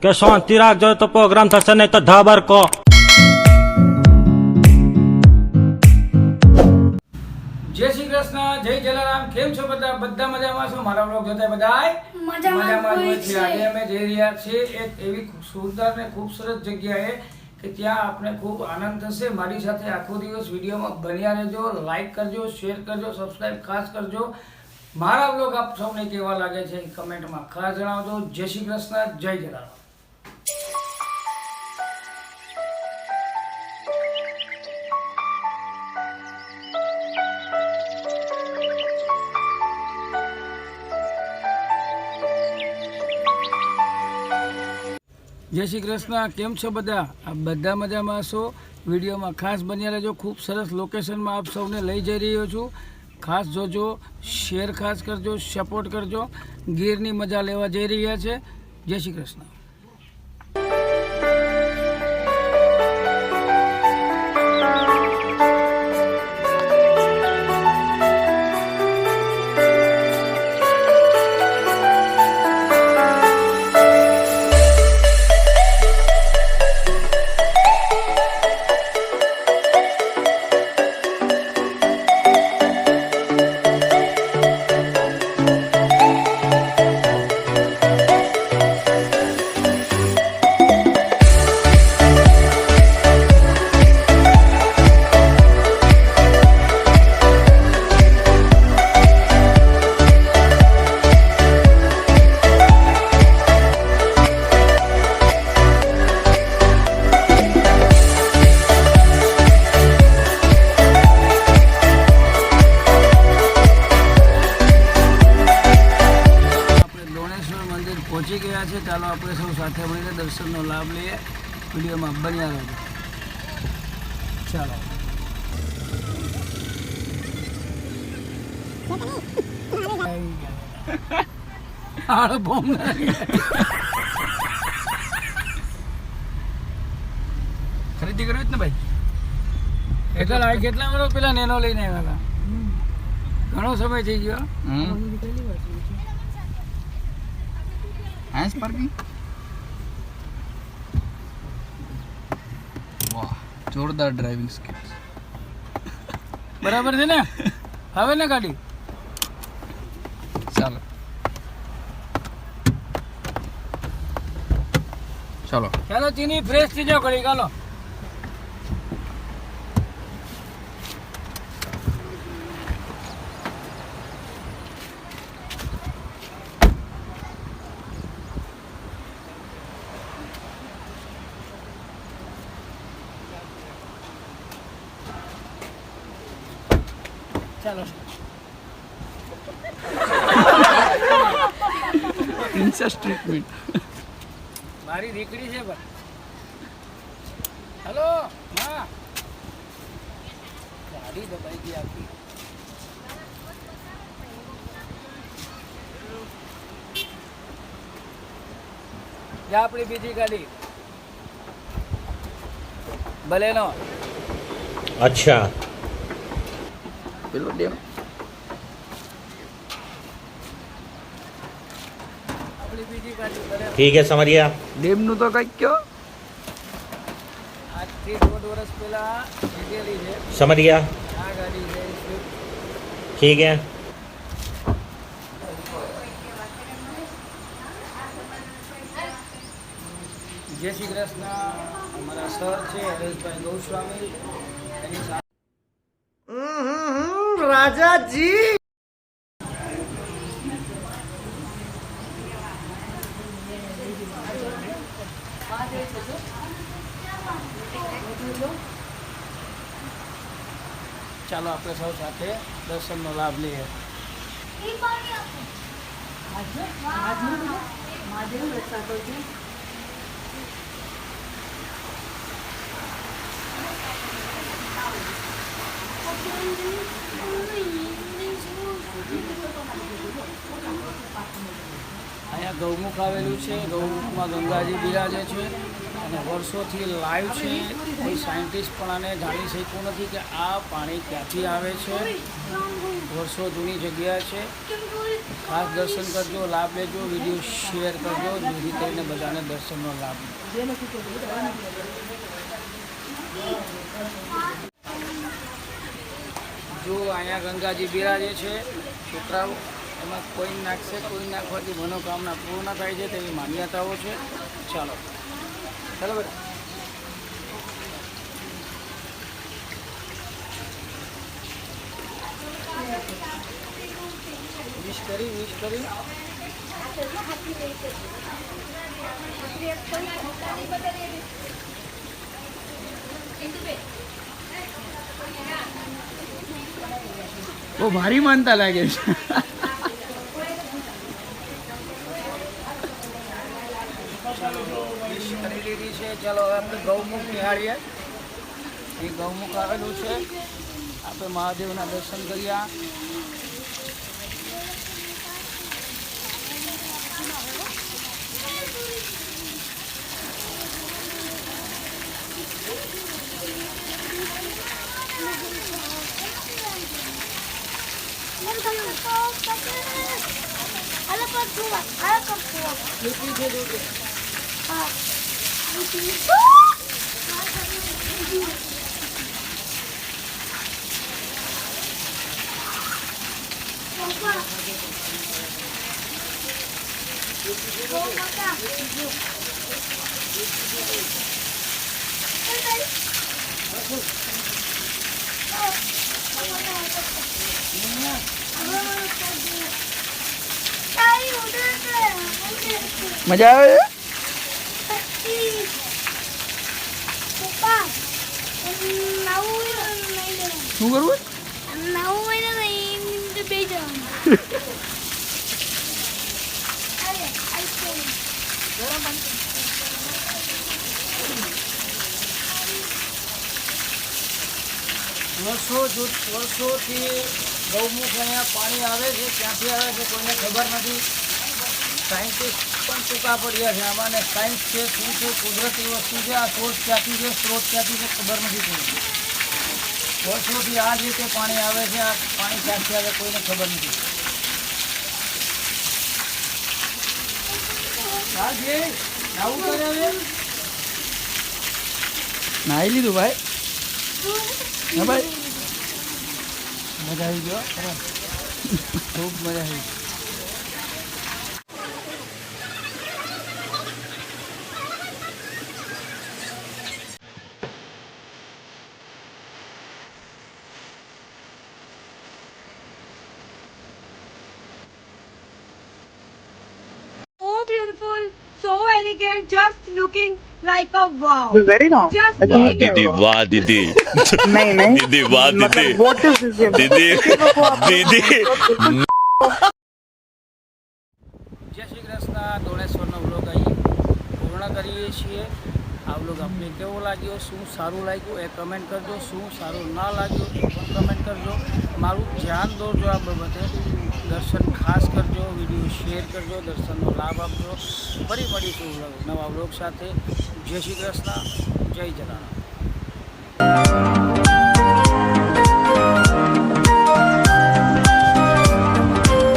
કે શાંતિ રાખજો તો પ્રોગ્રામ થશે, નહીં તો ધાબર કો. જય શ્રી કૃષ્ણ, જય જલારામ. કેમ છો બધા? બધા મજામાં છો? મારા બ્લોગ જોતા બધા મજામાં જ છે. આજે અમે જઈ રહ્યા છીએ એક એવી સુંદર ને ખૂબસૂરત જગ્યાએ કે ત્યાં આપણે ખૂબ આનંદ થશે. મારી સાથે આખો દિવસ વિડીયોમાં બન્યા રહેજો. લાઈક કરજો, શેર કરજો, સબસ્ક્રાઈબ ખાસ કરજો. મારા બ્લોગ આપ સૌને કેવા લાગે છે કમેન્ટમાં ખાસ જણાવજો. જય શ્રી કૃષ્ણ, જય જલારામ. જય શ્રી કૃષ્ણ. કેમ છો બધા? આપ બધા મજામાં છો? વિડીયોમાં ખાસ બન્યા રહેજો. ખૂબ સરસ લોકેશનમાં આપ સૌને લઈ જઈ રહ્યો છું. ખાસ જોજો, શેર ખાસ કરજો, સપોર્ટ કરજો. ગીરની મજા લેવા જઈ રહ્યા છે. જય શ્રી કૃષ્ણ. પહોંચી ગયા છે. ચાલો આપણે સૌ સાથે મળીને દર્શનનો લાભ લઈએ. વિડીયોમાં બન્યા રહેજો. ચાલો. ખરીદી કરવી જ ને ભાઈ. કેટલા વર્ષ પેલા નેનો લઈને આવ્યા હતા? ઘણો સમય થઈ ગયો. પાર્કિંગ વાહ, જોરદાર ડ્રાઇવિંગ સ્કિલ્સ. બરાબર છે ને? હવે ને ગાડી ચાલો ચાલો ચાલો ચીની ફ્રેશ થઈ જાઓ ઘડી. ચાલો ચાલો. Princess treatment. મારી દીકરી છે ભાઈ. હલો હા, ગાડી દબાઈ ગઈ આપી. જા આપણી બીજી ગાડી બલેનો. અચ્છા, પેલો ડેમ આપણી બીજી ગાડી બલેનો. ઠીક હે સમરિયા. ડેમ નું તો કઈક કયો. આજથી 1.5 વર્ષ પહેલા લીધેલી છે સમરિયા. આ ગાડી છે સ્વિફ્ટ. ઠીક હે. જય શ્રી કૃષ્ણ. અમારા સર છે હરેશભાઈ ગૌસ્વામી. એની સાથે રાજાજી ચાલો આપણે સૌ સાથે દર્શનનો લાભ લઈએ. અહીંયા ગૌમુખ આવેલું છે. ગૌમુખમાં ગંગાજી બિરાજે છે. અને વર્ષોથી લાઈવ છે. કોઈ સાયન્ટિસ્ટ પણ આને જાણી શક્યું નથી કે આ પાણી ક્યાંથી આવે છે. વર્ષો જૂની જગ્યા છે. ખાસ દર્શન કરજો, લાભ લેજો, વિડીયો શેર કરજો, જેથી કરીને બધાને દર્શનનો લાભ મળે. જો અહીંયા ગંગાજી બિરાજે છે. છોકરાઓ એમાં કોઈ નાખશે, કોઈ નાખવાથી મનોકામના પૂર્ણ થાય છે તેવી માન્યતાઓ છે. ચાલો બરાબર. વિશ કરી બહુ ભારી માનતા લાગે છે. વિશ કરી લીધી છે. ચાલો હવે આપણે ગૌમુખ નિહાળીએ. એ ગૌમુખ આવેલું છે. આપણે મહાદેવના દર્શન કર્યા. લીટી છે જોજે. મજા આવે છે? શું કરવું? વર્ષોથી ગૌમુખ અહીંયા પાણી આવે છે. ક્યાંથી આવે છે કોઈને ખબર નથી. સાયન્ટિસ્ટ પણ ટૂંકા પડ્યા છે આમાં. ને સાયન્સ છે શું છે, કુદરતી વસ્તુ છે, આ સોર્સ ક્યાંથી છે, સ્ત્રોત ક્યાંથી છે ખબર નથી પડતી. વર્ષોથી આ જ રીતે પાણી આવે છે. આ પાણી ક્યાંથી આવે કોઈને ખબર નથી. આવું કરે હવે નાહી લીધું ભાઈ. હા ભાઈ, મજા આવી ગયો. ખૂબ મજા આવી. So beautiful, so elegant, just looking like a wow. Very nice. Just I think look you at do. वाह दीदी नहीं नहीं दीदी वाह दीदी मतलब what is this ये दीदी दीदी જય શ્રી કૃષ્ણ. દોણેશ્વરનો વ્લોગ અહીં પૂર્ણ કરીએ છીએ. આ વ્લોગ આપને કેવો લાગ્યો, શું સારું લાગ્યું એ કમેન્ટ કરજો, શું સારું ના લાગ્યું એ પણ કમેન્ટ કરજો. મારું ધ્યાન દોરજો આ બાબતે. દર્શન ખાસ કરજો, વિડીયો શેર કરજો, દર્શનનો લાભ આપજો. ફરી મળીશું નવા વ્લોગ સાથે. જય શ્રી કૃષ્ણ, જય જલારામ.